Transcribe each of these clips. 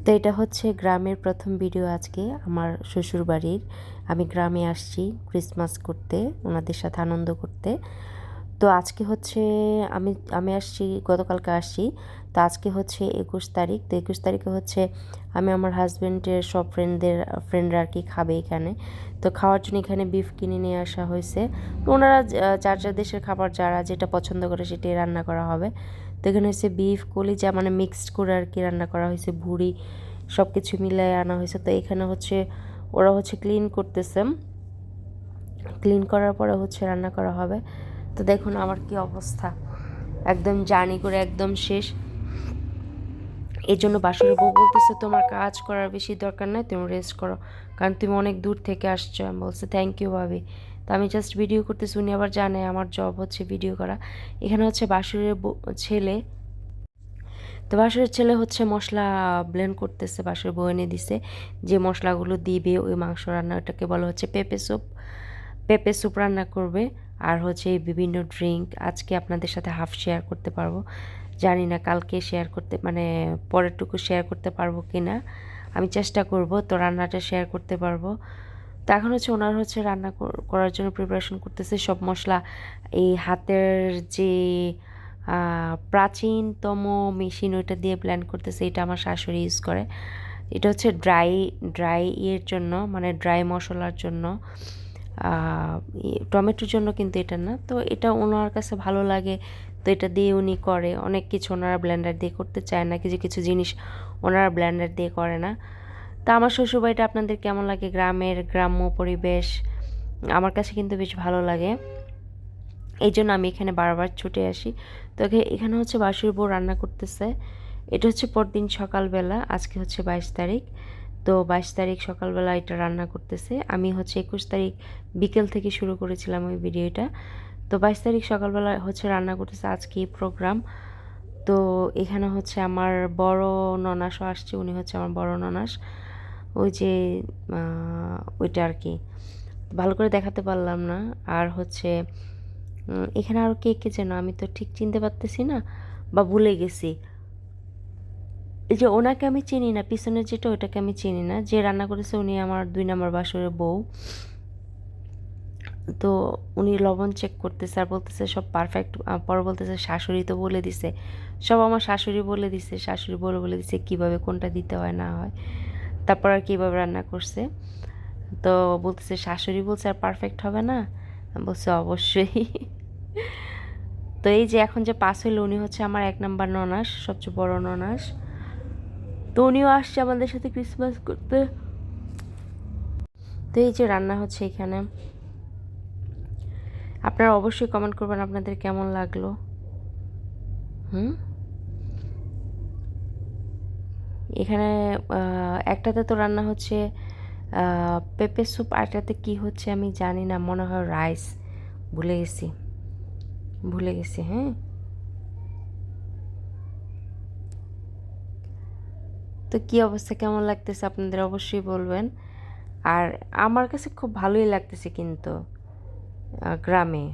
তো এটা হচ্ছে গ্রামের প্রথম ভিডিও আজকে আমার শ্বশুরবাড়ির। আমি গ্রামে আসছি ক্রিসমাস করতে, ওনাদের সাথে আনন্দ করতে। তো আজকে হচ্ছে আমি আমি আসছি, গতকালকে আসছি। তো আজকে হচ্ছে 21 তারিখ। তো 21 তারিখে হচ্ছে আমি আমার হাজব্যান্ডের সব ফ্রেন্ডরা আর কি খাবে এখানে। তো খাওয়ার জন্য এখানে বিফ কিনে নিয়ে আসা হয়েছে। তো ওনারা যার যার দেশের খাবার যারা যেটা পছন্দ করে সেটাই রান্না করা হবে। তো এখানে হচ্ছে বিফ কলিজা মানে মিক্সড করে আর কি রান্না করা হয়েছে, ভুড়ি সব কিছু মিলাই আনা হয়েছে। তো এখানে হচ্ছে ওরা হচ্ছে ক্লিন করতেছে, ক্লিন করার পরে হচ্ছে রান্না করা হবে। তো দেখুন আমার কি অবস্থা, একদম জার্নি করে একদম শেষ। এই জন্য বাসুরের বউ বলতেছে তোমার কাজ করার বেশি দরকার নাই, তুমি রেস্ট করো, কারণ তুমি অনেক দূর থেকে আসছো। আমি বলছি থ্যাংক ইউ ভাবি। তো আমি জাস্ট ভিডিও করতেছি, উনি আবার জানে আমার জব হচ্ছে ভিডিও করা। এখানে হচ্ছে বাসুরের ছেলে, তো বাসুরের ছেলে হচ্ছে মশলা ব্লেন্ড করতেছে, বাসুর বউ এনে দিছে যে মশলাগুলো দিবে ওই মাংস রান্না, ওটাকে বলা হচ্ছে পেঁপে স্যুপ। পেঁপে স্যুপ রান্না করবে। আর হচ্ছে এই বিভিন্ন ড্রিঙ্ক আজকে আপনাদের সাথে হাফ শেয়ার করতে পারবো, জানি না কালকে শেয়ার করতে মানে পরেরটুকু শেয়ার করতে পারবো কি না, আমি চেষ্টা করব। তো রান্নাটা শেয়ার করতে পারবো। তো এখন হচ্ছে ওনার হচ্ছে রান্না করার জন্য প্রিপারেশন করতেছে, সব মশলা এই হাতের যে প্রাচীনতম মেশিন ওইটা দিয়ে ব্লেন্ড করতেছে, এটা আমার শাশুড়ি ইউজ করে। এটা হচ্ছে ড্রাই ড্রাই ইয়ের জন্য, মানে ড্রাই মশলার জন্য, টমেটোর জন্য কিন্তু এটা না। তো এটা ওনার কাছে ভালো লাগে, তো এটা দিয়ে উনি করে অনেক কিছু। ওনারা ব্লেন্ডার দিয়ে করতে চায় না, কিছু কিছু জিনিস ওনারা ব্লেন্ডার দিয়ে করে না। তা আমার শ্বশুরবাড়িটা আপনাদের কেমন লাগে, গ্রামের গ্রাম্য পরিবেশ? আমার কাছে কিন্তু বেশ ভালো লাগে, এই জন্য আমি এখানে বারবার ছুটে আসি। তো এখানে হচ্ছে বাসুর বউ রান্না করতেছে। এটা হচ্ছে পরদিন সকালবেলা, আজকে হচ্ছে 22 তারিখ। তো 22 তারিখ সকালবেলা এটা রান্না করতেছে। আমি হচ্ছে 21 তারিখ বিকেল থেকে শুরু করেছিলাম ওই ভিডিওটা। তো 22 তারিখ সকালবেলা হচ্ছে রান্না করতেছে, আজকে এই প্রোগ্রাম। তো এখানে হচ্ছে আমার বড় ননাসও আসছে, উনি হচ্ছে আমার বড় ননাস, ওই যে ওইটা আর কি ভালো করে দেখাতে পারলাম না। আর হচ্ছে এখানে আরও কে কে যেন, আমি তো ঠিক চিনতে পারতেছি না বা ভুলে গেছি। এই যে ওনাকে আমি চিনি না, পিছনের যেটা ওটাকে আমি চিনি না, যে রান্না করেছে উনি আমার 2 নম্বর বাসরের বউ। তো উনি লবণ চেক করতেছে আর বলতেছে সব পারফেক্ট। পরে বলতেছে শাশুড়ি তো বলে দিছে, সব আমার শাশুড়ি বলে দিছে, শাশুড়ি বলে দিছে কীভাবে কোনটা দিতে হয় না হয়, তারপর আর কীভাবে রান্না করছে। তো বলতেছে শাশুড়ি বলছে আর পারফেক্ট হবে না, বলছে অবশ্যই। তো এই যে এখন যে পাস হইলো, উনি হচ্ছে আমার 1 নম্বর ননাস, সবচেয়ে বড় ননাস। তো উনিও আসছে আমাদের সাথে ক্রিসমাস করতে। তো এই যে রান্না হচ্ছে এখানে, আপনারা অবশ্যই কমেন্ট করবেন আপনাদের কেমন লাগলো। এখানে একটাতে তো রান্না হচ্ছে পেঁপে স্যুপ, আরটাতে কি হচ্ছে আমি জানি না, মনে হয় রাইস, ভুলে গেছি ভুলে গেছি। হ্যাঁ, তো কি অবস্থা, কেমন লাগতেছে আপনাদের অবশ্যই বলবেন। আর আমার কাছে খুব ভালোই লাগতেছে কিন্তু গ্রামে।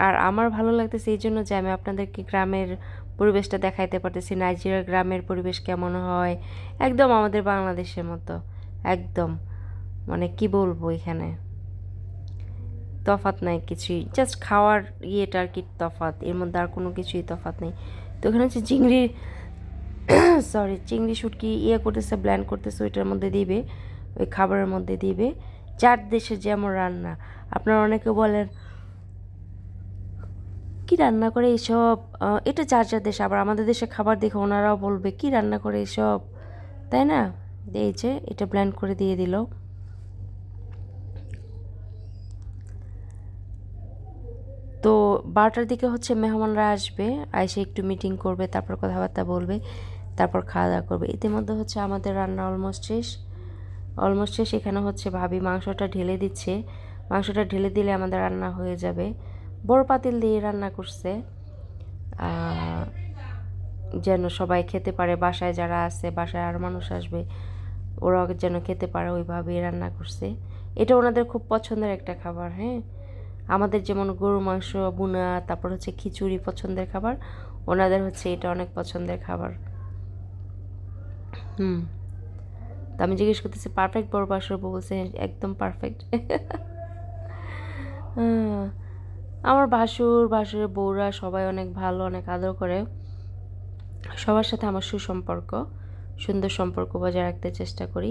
আর আমার ভালো লাগতেছে এই জন্য যে আমি আপনাদেরকে গ্রামের পরিবেশটা দেখাইতে পারতেছি। নাইজেরিয়ার গ্রামের পরিবেশ কেমন হয়, একদম আমাদের বাংলাদেশের মতো, একদম মানে কি বলবো, এখানে তফাৎ নাই কিছুই, জাস্ট খাওয়ার ইয়েটা আর কি তফাৎ, এর মধ্যে আর কোনো কিছুই তফাৎ নেই। তো এখানে হচ্ছে চিংড়ি সরি চিংড়ি শুটকি ইয়ে করতেছে, ব্ল্যান্ড করতেছে, ওইটার মধ্যে দিবে, ওই খাবারের মধ্যে দিবে। চার দেশে যেমন রান্না, আপনারা অনেকে বলেন কি রান্না করে এইসব, এটা যার যার দেশে, আবার আমাদের দেশে খাবার দেখে ওনারাও বলবে কি রান্না করে এইসব, তাই না? এই যে এটা ব্ল্যান্ড করে দিয়ে দিল। তো 12টার দিকে হচ্ছে মেহমানরা আসবে, এসে একটু মিটিং করবে, তারপর কথাবার্তা বলবে, তারপর খাওয়া দাওয়া করবে। ইতিমধ্যে হচ্ছে আমাদের রান্না অলমোস্ট শেষ, অলমোস্ট শেষ। এখানে হচ্ছে ভাবি মাংসটা ঢেলে দিচ্ছে, মাংসটা ঢেলে দিলে আমাদের রান্না হয়ে যাবে। বড় পাতিল দিয়ে রান্না করছে, যেন সবাই খেতে পারে, বাসায় যারা আছে, বাসায় আর মানুষ আসবে, ওরাও যেন খেতে পারে, ওইভাবেই রান্না করছে। এটা ওনাদের খুব পছন্দের একটা খাবার। হ্যাঁ, আমাদের যেমন গরু মাংস বুনা, তারপর হচ্ছে খিচুড়ি পছন্দের খাবার, ওনাদের হচ্ছে এটা অনেক পছন্দের খাবার। হুম। তো আমি জিজ্ঞেস করতেছি পারফেক্ট বড় বাসর বউ, বলছে একদম পারফেক্ট। আমার ভাসুরের বউরা সবাই অনেক ভালো, অনেক আদর করে। সবার সাথে আমার সুসম্পর্ক, সুন্দর সম্পর্ক বজায় রাখতে চেষ্টা করি।